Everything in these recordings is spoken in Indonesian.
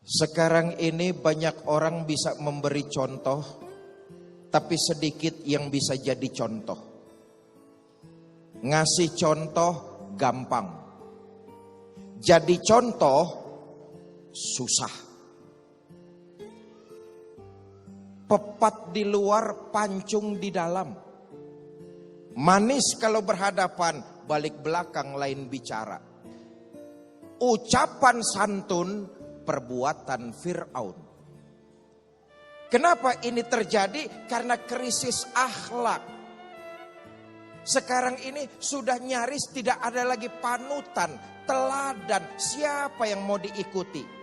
Sekarang ini banyak orang bisa memberi contoh, tapi sedikit yang bisa jadi contoh. Ngasih contoh gampang, jadi contoh susah. Pepat di luar, pancung di dalam. Manis kalau berhadapan, balik belakang lain bicara. Ucapan santun, perbuatan Fir'aun. Kenapa ini terjadi? Karena krisis akhlak. Sekarang ini sudah nyaris tidak ada lagi panutan, teladan, siapa yang mau diikuti.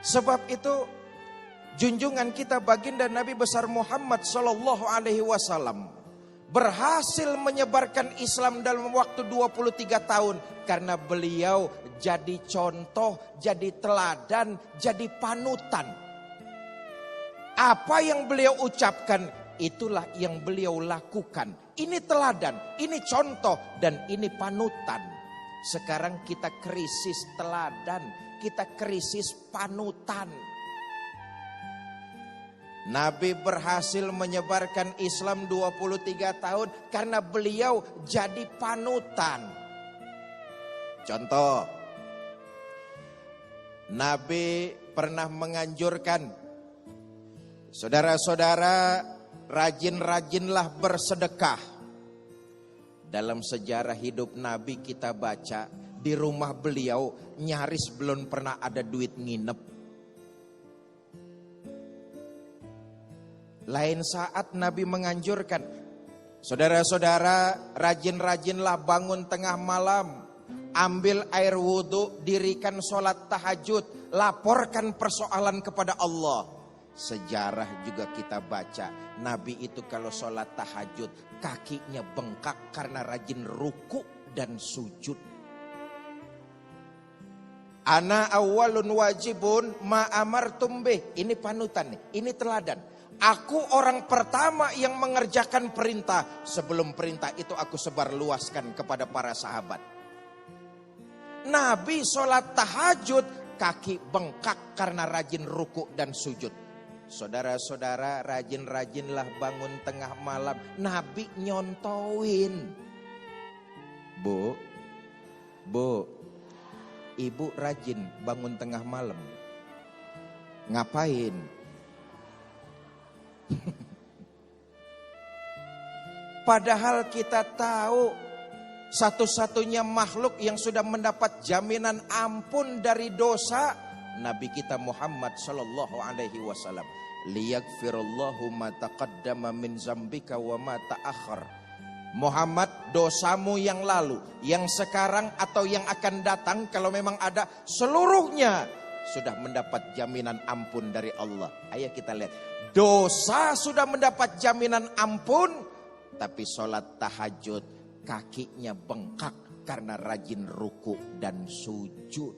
Sebab itu junjungan kita baginda Nabi besar Muhammad sallallahu alaihi wasallam berhasil menyebarkan Islam dalam waktu 23 tahun karena beliau jadi contoh, jadi teladan, jadi panutan. Apa yang beliau ucapkan, itulah yang beliau lakukan. Ini teladan, ini contoh, dan ini panutan. Sekarang kita krisis teladan, kita krisis panutan. Nabi berhasil menyebarkan Islam 23 tahun karena beliau jadi panutan. Contoh, Nabi pernah menganjurkan, saudara-saudara, rajin-rajinlah bersedekah. Dalam sejarah hidup Nabi kita baca, di rumah beliau nyaris belum pernah ada duit nginep. Lain saat Nabi menganjurkan, saudara-saudara, rajin-rajinlah bangun tengah malam, ambil air wudhu, dirikan sholat tahajud, laporkan persoalan kepada Allah. Sejarah juga kita baca, Nabi itu kalau sholat tahajud, kakinya bengkak karena rajin ruku dan sujud. Ana awalun wajibun ma amartum bih. Ini panutan nih, ini teladan. Aku orang pertama yang mengerjakan perintah. Sebelum perintah itu aku sebarluaskan kepada para sahabat. Nabi sholat tahajud, kaki bengkak karena rajin ruku dan sujud. Saudara-saudara, rajin-rajinlah bangun tengah malam. Nabi nyontoin. Bu, ibu rajin bangun tengah malam. Ngapain? Padahal kita tahu satu-satunya makhluk yang sudah mendapat jaminan ampun dari dosa, Nabi kita Muhammad sallallahu alaihi wasallam. Liyaghfirullahu ma taqaddama min zambika wa ma ta'akhkhar. Muhammad, dosamu yang lalu, yang sekarang atau yang akan datang, kalau memang ada, seluruhnya sudah mendapat jaminan ampun dari Allah. Ayo kita lihat. Dosa sudah mendapat jaminan ampun, tapi sholat tahajud kakinya bengkak karena rajin ruku dan sujud.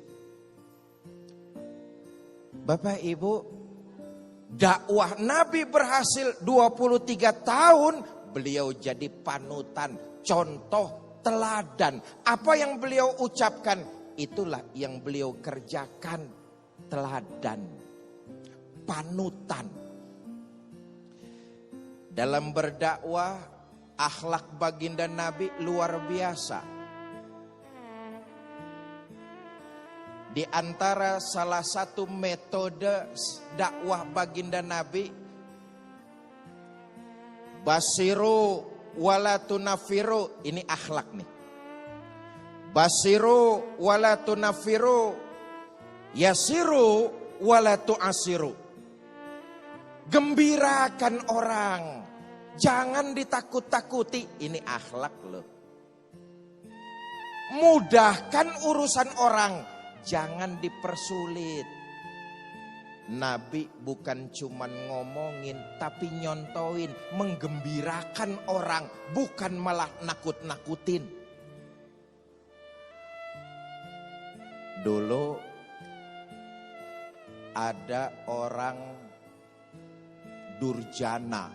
Bapak Ibu, dakwah Nabi berhasil 23 tahun, beliau jadi panutan, contoh, teladan. Apa yang beliau ucapkan, itulah yang beliau kerjakan, teladan, panutan. Dalam berdakwah, akhlak baginda Nabi luar biasa. Di antara salah satu metode dakwah baginda Nabi, basiru wala tunafiru, ini akhlak nih. Basiru wala tunafiru, yasiru wala tuasiru. Gembirakan orang, jangan ditakut-takuti. Ini akhlak loh. Mudahkan urusan orang, jangan dipersulit. Nabi bukan cuman ngomongin, tapi nyontoin, menggembirakan orang, bukan malah nakut-nakutin. Dulu ada orang durjana,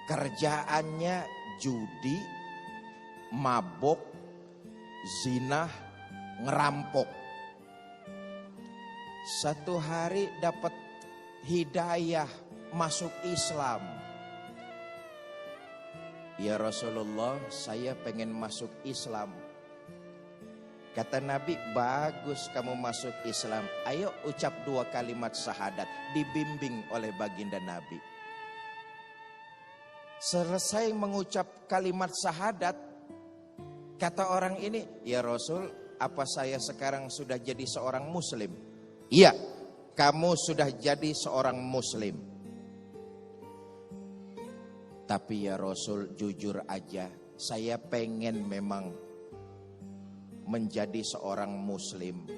kerjaannya judi, mabok, zina, ngerampok. Satu hari dapat hidayah masuk Islam. Ya Rasulullah, saya pengen masuk Islam. Kata Nabi, bagus kamu masuk Islam. Ayo ucap 2 kalimat syahadat. Dibimbing oleh baginda Nabi. Selesai mengucap kalimat syahadat, kata orang ini, ya Rasul, apa saya sekarang sudah jadi seorang muslim? Iya, kamu sudah jadi seorang muslim. Tapi ya Rasul, jujur aja, saya pengen memang menjadi seorang muslim.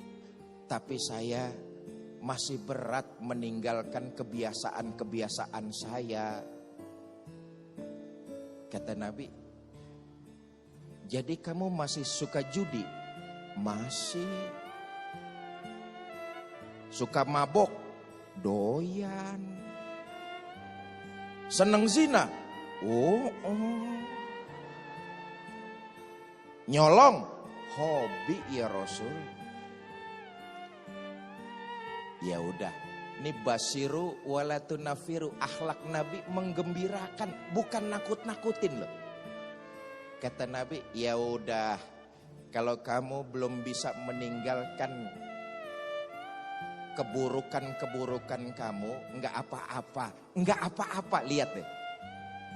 Tapi saya masih berat meninggalkan kebiasaan-kebiasaan saya. Kata Nabi, jadi kamu masih suka judi? Masih. Suka mabok? Doyan. Seneng zina? Oh. Nyolong? Hobi ya Rasul. Ya udah, ini basiru wala tunafiru, akhlak Nabi menggembirakan, bukan nakut-nakutin loh. Kata Nabi, ya udah, kalau kamu belum bisa meninggalkan keburukan-keburukan kamu, enggak apa-apa. Enggak apa-apa, lihat deh.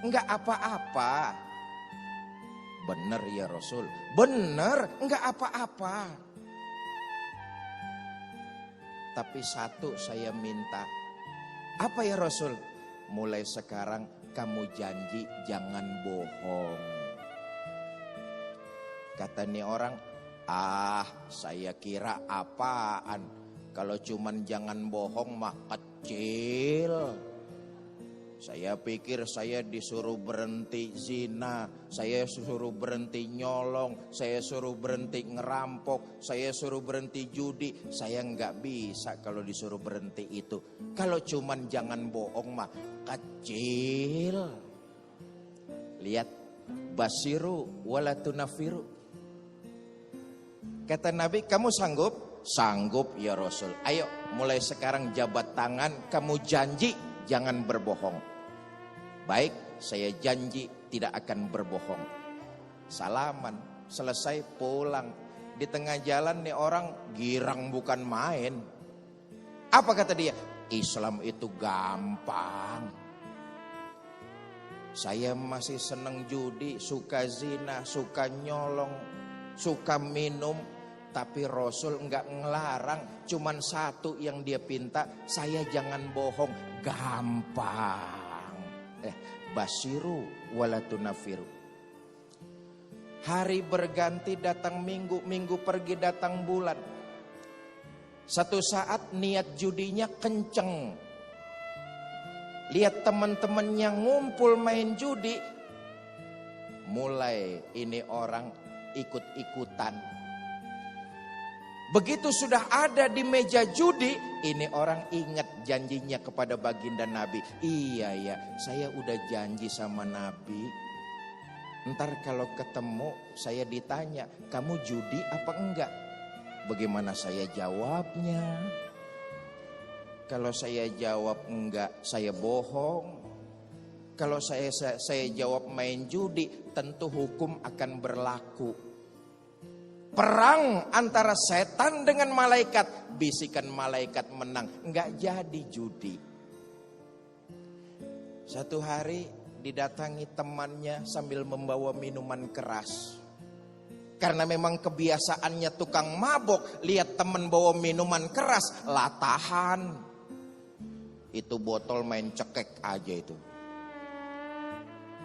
Enggak apa-apa. Bener ya Rasul, bener, enggak apa-apa. Tapi satu saya minta. Apa ya Rasul? Mulai sekarang kamu janji jangan bohong. Kata nih orang, saya kira apaan? Kalau cuman jangan bohong mah kecil. Saya pikir saya disuruh berhenti zina, saya suruh berhenti nyolong, saya suruh berhenti ngerampok, saya suruh berhenti judi. Saya nggak bisa kalau disuruh berhenti itu. Kalau cuman jangan bohong mah kecil. Lihat, basiru wala tunafiru. Kata Nabi, kamu sanggup? Sanggup ya Rasul. Ayo mulai sekarang jabat tangan, kamu janji jangan berbohong. Baik, saya janji tidak akan berbohong. Salaman, selesai pulang. Di tengah jalan nih orang girang bukan main. Apa kata dia? Islam itu gampang. Saya masih seneng judi, suka zina, suka nyolong, suka minum. Tapi Rasul enggak ngelarang. Cuman satu yang dia pinta, saya jangan bohong. Gampang. Basiru wala tunafiru. Hari berganti datang minggu, minggu pergi datang bulan. Satu saat niat judinya kenceng. Lihat teman-temannya ngumpul main judi. Mulai ini orang ikut-ikutan. Begitu sudah ada di meja judi, ini orang ingat janjinya kepada baginda Nabi. Iya ya, saya udah janji sama Nabi. Ntar kalau ketemu saya ditanya, kamu judi apa enggak? Bagaimana saya jawabnya? Kalau saya jawab enggak, saya bohong. Kalau saya jawab main judi, tentu hukum akan berlaku. Perang antara setan dengan malaikat, bisikan malaikat menang, enggak jadi judi. Satu hari didatangi temannya sambil membawa minuman keras. Karena memang kebiasaannya tukang mabok, lihat teman bawa minuman keras, latahan. Itu botol main cekek aja itu.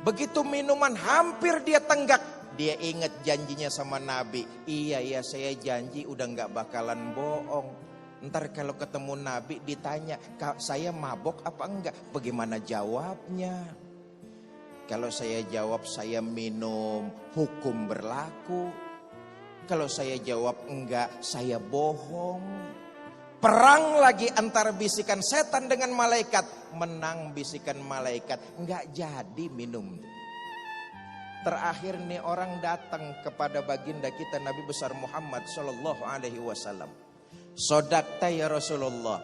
Begitu minuman hampir dia tenggak, dia ingat janjinya sama Nabi. Iya saya janji udah gak bakalan bohong. Ntar kalau ketemu Nabi ditanya, saya mabok apa enggak? Bagaimana jawabnya? Kalau saya jawab saya minum, hukum berlaku. Kalau saya jawab enggak, saya bohong. Perang lagi antara bisikan setan dengan malaikat. Menang bisikan malaikat, enggak jadi minum. Terakhir nih orang datang kepada baginda kita Nabi besar Muhammad sallallahu alaihi wasallam. Sodakta ya Rasulullah.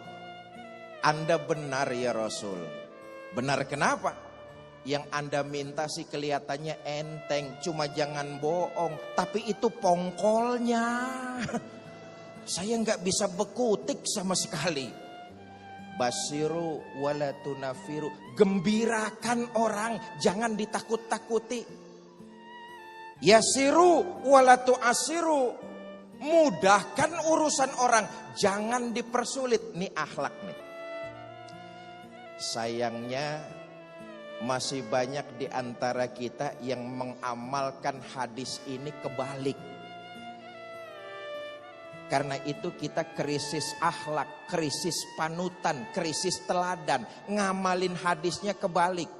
Anda benar ya Rasul. Benar kenapa? Yang Anda minta sih kelihatannya enteng, cuma jangan bohong. Tapi itu pongkolnya. Saya nggak bisa bekutik sama sekali. Basiru wala tunafiru. Gembirakan orang, jangan ditakut-takuti. Yasiru wala tu'asiru. Mudahkan urusan orang, jangan dipersulit. Nih akhlak nih. Sayangnya masih banyak di antara kita yang mengamalkan hadis ini kebalik. Karena itu kita krisis akhlak, krisis panutan, krisis teladan. Ngamalin hadisnya kebalik.